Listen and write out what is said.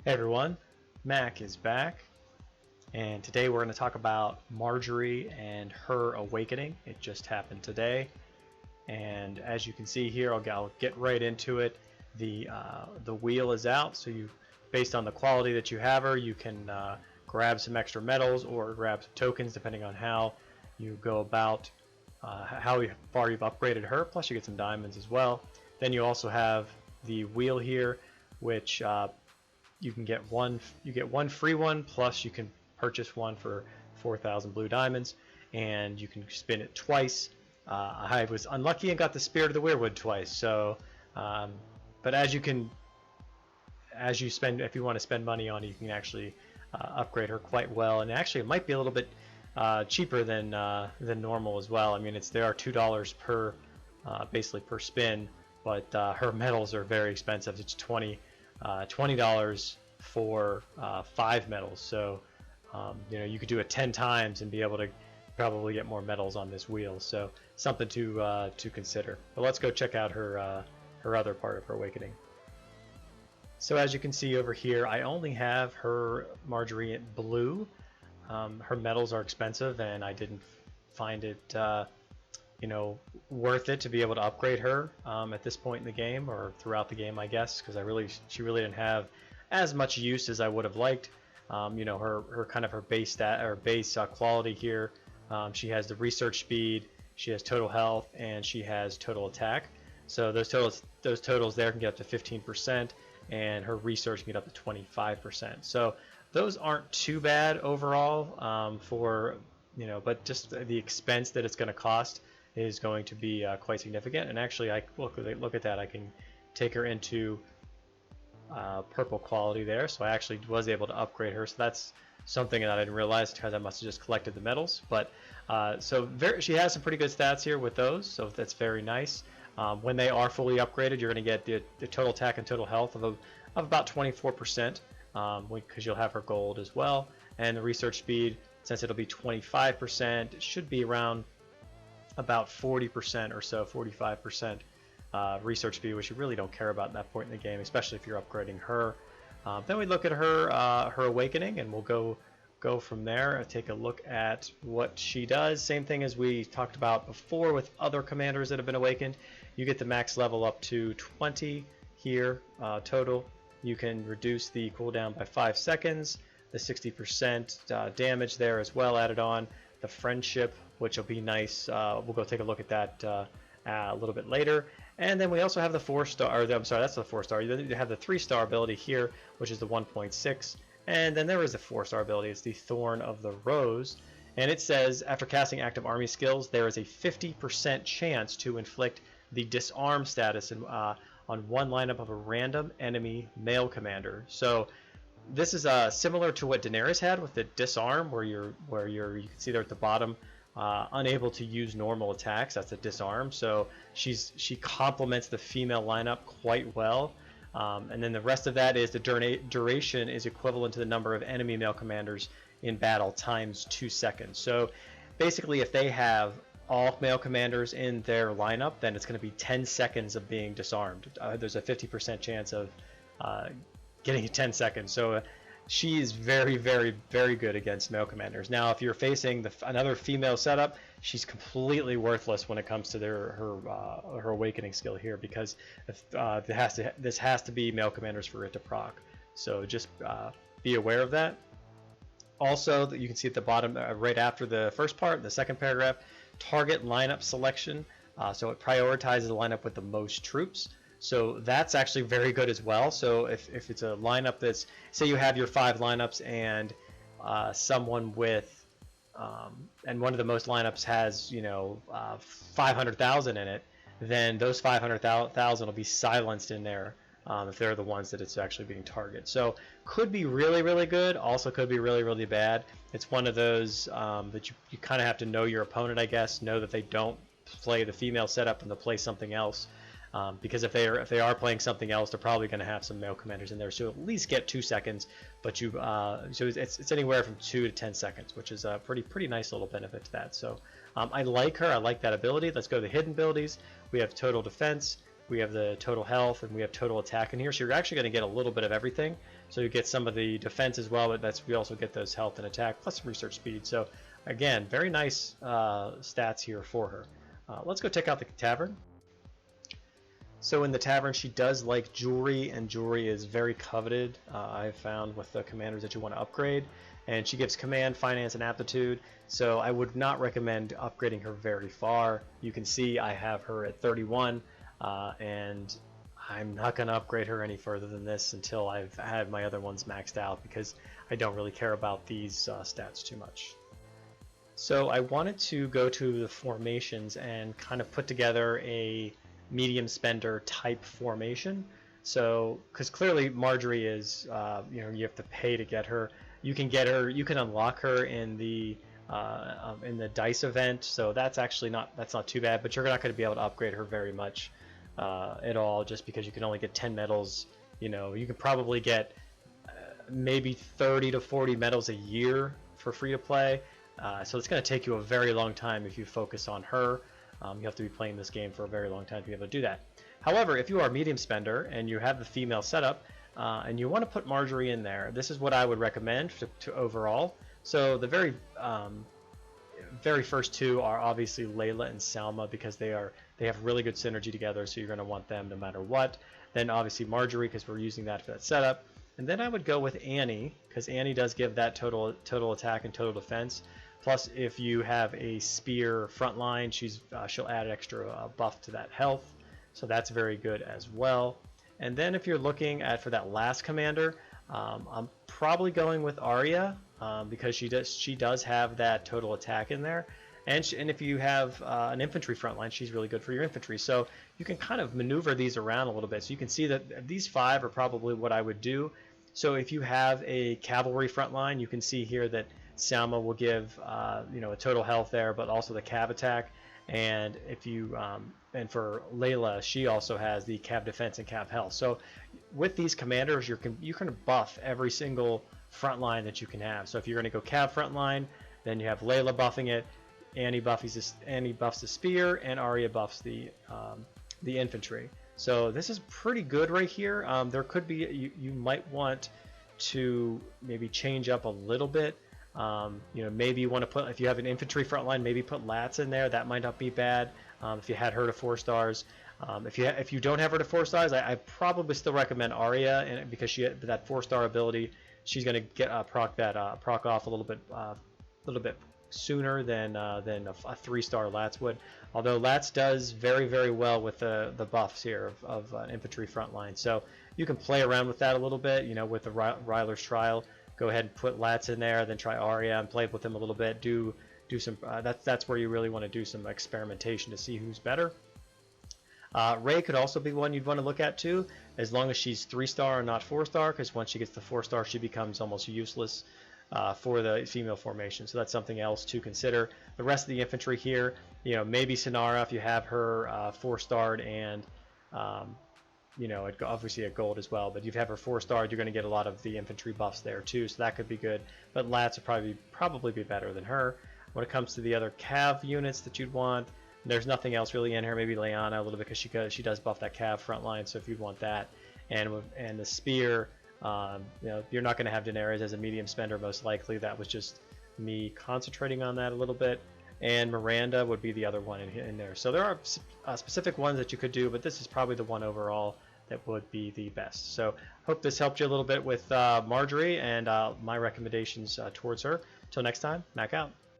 Hey everyone, Mac is back, and today we're going to talk about Margaery and her awakening. It just happened today, and as you can see here, I'll get right into it. The wheel is out, so based on the quality that you have her, you can grab some extra medals or grab some tokens depending on how you go about how far you've upgraded her. Plus, you get some diamonds as well. Then you also have the wheel here, which you can get one. You get one free one, plus you can purchase one for 4,000 blue diamonds, and you can spin it twice. I was unlucky and got the Spirit of the Weirwood twice. So, but as you spend, if you want to spend money on it, you can actually upgrade her quite well. And actually, it might be a little bit cheaper than normal as well. I mean, there are $2 per basically per spin, but her medals are very expensive. It's $20 for 5 medals. So you could do it 10 times and be able to probably get more medals on this wheel. So something to consider. But let's go check out her other part of her awakening. So as you can see over here, I only have her Margaery in blue. Her medals are expensive, and I didn't find it worth it to be able to upgrade her at this point in the game, or throughout the game, I guess, because she really didn't have as much use as I would have liked. Her base quality here. She has the research speed, she has total health, and she has total attack. So those totals there can get up to 15%, and her research can get up to 25%. So those aren't too bad overall but just the expense that it's going to cost is going to be quite significant. And actually, look at that. I can take her into purple quality there, so I actually was able to upgrade her. So that's something that I didn't realize, because I must have just collected the medals. But she has some pretty good stats here with those, so that's very nice. When they are fully upgraded, you're going to get the total attack and total health of about 24%, because you'll have her gold as well. And the research speed, since it'll be 25%, it should be around about 40% or so, 45% research speed, which you really don't care about at that point in the game, especially if you're upgrading her. Then we look at her awakening, and we'll go from there. Take a look at what she does. Same thing as we talked about before with other commanders that have been awakened. You get the max level up to 20 here total. You can reduce the cooldown by 5 seconds. The 60% damage there as well added on. The friendship, which will be nice. We'll go take a look at that a little bit later. And then we also have the 4-star, I'm sorry, that's the 4-star. You have the 3-star ability here, which is the 1.6. And then there is a 4-star ability. It's the Thorn of the Rose. And it says, after casting active army skills, there is a 50% chance to inflict the disarm status on one lineup of a random enemy male commander. So this is similar to what Daenerys had with the disarm, where you can see there at the bottom, unable to use normal attacks. That's a disarm. So she complements the female lineup quite well. And then the rest of that is the duration is equivalent to the number of enemy male commanders in battle times 2 seconds. So basically, if they have all male commanders in their lineup, then it's going to be 10 seconds of being disarmed. There's a 50% chance of getting 10 seconds. So she is very, very, very good against male commanders. Now, if you're facing another female setup, she's completely worthless when it comes to her awakening skill here, because this has to be male commanders for it to proc. So just be aware of that. Also, you can see at the bottom, right after the first part, the second paragraph, target lineup selection. So it prioritizes the lineup with the most troops. So that's actually very good as well. So if it's a lineup that's, say you have your 5 lineups and someone with, and one of the most lineups has 500,000 in it, then those 500,000 will be silenced in there if they're the ones that it's actually being targeted. So could be really, really good. Also could be really, really bad. It's one of those that you kind of have to know your opponent, I guess. Know that they don't play the female setup and they'll play something else. Because if they are playing something else, they're probably going to have some male commanders in there. So at least get 2 seconds, but so it's anywhere from 2 to 10 seconds, which is a pretty nice little benefit to that. So I like her. I like that ability. Let's go to the hidden abilities. We have total defense, we have the total health, and we have total attack in here. So you're actually going to get a little bit of everything. So you get some of the defense as well, but we also get those health and attack plus research speed. So again, very nice stats here for her. Let's go check out the tavern. So in the tavern, she does like jewelry, and jewelry is very coveted, I've found, with the commanders that you want to upgrade. And she gives command, finance, and aptitude, so I would not recommend upgrading her very far. You can see I have her at 31, and I'm not going to upgrade her any further than this until I've had my other ones maxed out, because I don't really care about these stats too much. So I wanted to go to the formations and kind of put together a medium spender type formation. So because clearly Margaery is you have to pay to get her. You can get her, you can unlock her in the dice event, so that's not too bad, but you're not going to be able to upgrade her very much at all, just because you can only get 10 medals. You can probably get maybe 30 to 40 medals a year for free to play, so it's going to take you a very long time if you focus on her. You have to be playing this game for a very long time to be able to do that. However, if you are a medium spender and you have the female setup and you want to put Margaery in there, this is what I would recommend to overall. So the very first two are obviously Layla and Salma, because they have really good synergy together, so you're going to want them no matter what. Then obviously Margaery, because we're using that for that setup. And then I would go with Annie, because Annie does give that total attack and total defense. Plus, if you have a spear frontline, she'll add an extra buff to that health, so that's very good as well. And then if you're looking for that last commander, I'm probably going with Arya, because she does have that total attack in there, and if you have an infantry frontline, she's really good for your infantry. So you can kind of maneuver these around a little bit. So you can see that these 5 are probably what I would do. So if you have a cavalry frontline, you can see here that Salma will give a total health there, but also the cav attack. And if you and for Layla, she also has the cav defense and cav health. So with these commanders, you can buff every single front line that you can have. So if you're going to go cav front line, then you have Layla buffing it, Annie buffs the spear, and Arya buffs the infantry. So this is pretty good right here. There could be you might want to maybe change up a little bit. Maybe you want to put, if you have an infantry front line, maybe put Lats in there. That might not be bad. If you had her to 4 stars. If you don't have her to 4 stars, I probably still recommend Arya, and because that 4-star ability, she's going to get proc off a little bit sooner than a 3-star Lats would. Although Lats does very, very well with the buffs here of an infantry front line. So you can play around with that a little bit. With the Ryler's Trial. Go ahead and put Lats in there, then try Arya and play with him a little bit. Do some. That's where you really want to do some experimentation to see who's better. Rey could also be one you'd want to look at too, as long as she's 3-star and not 4-star, because once she gets to 4-star, she becomes almost useless for the female formation. So that's something else to consider. The rest of the infantry here, maybe Sinara if you have her 4-starred and. Obviously a gold as well, but if you have her 4-starred, you're going to get a lot of the infantry buffs there too, so that could be good. But Lats would probably be better than her. When it comes to the other cav units that you'd want, there's nothing else really in here. Maybe Lyanna a little bit, because she does buff that cav front line, so if you'd want that. And the spear, you're not going to have Daenerys as a medium spender most likely. That was just me concentrating on that a little bit. And Miranda would be the other one in there. So there are specific ones that you could do, but this is probably the one overall that would be the best. So hope this helped you a little bit with Margaery and my recommendations towards her. Till next time, Mac out.